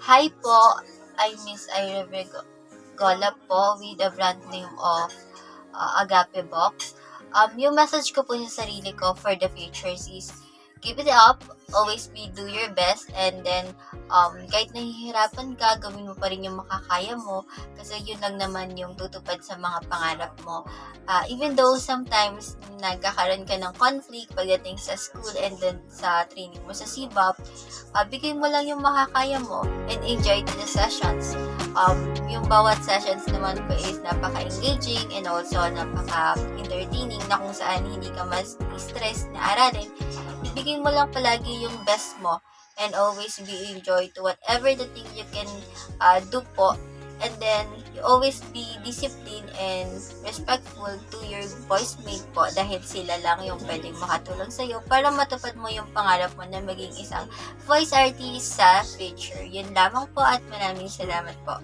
Hi po, I Miss Ira Virgola po with the brand name of Agape Box. Yung message ko po sa sarili ko for the future is keep it up, always be do your best, and then kahit nahihirapan ka, gawin mo pa rin yung makakaya mo kasi yun lang naman yung tutupad sa mga pangarap mo. Even though sometimes nagkakaroon ka ng conflict pagdating sa school and then sa training mo sa CBOP, bigay mo lang yung makakaya mo and enjoy the sessions. Yung bawat sessions naman po is napaka-engaging and also napaka-entertaining na kung saan hindi ka mas stress na aralin. Ibigay mo lang palagi yung best mo and always be enjoy to whatever the thing you can do po. And then, you always be disciplined and respectful to your voice mate po dahil sila lang yung pwedeng makatulong sa'yo para matupad mo yung pangarap mo na maging isang voice artist sa future. Yun lamang po at maraming salamat po.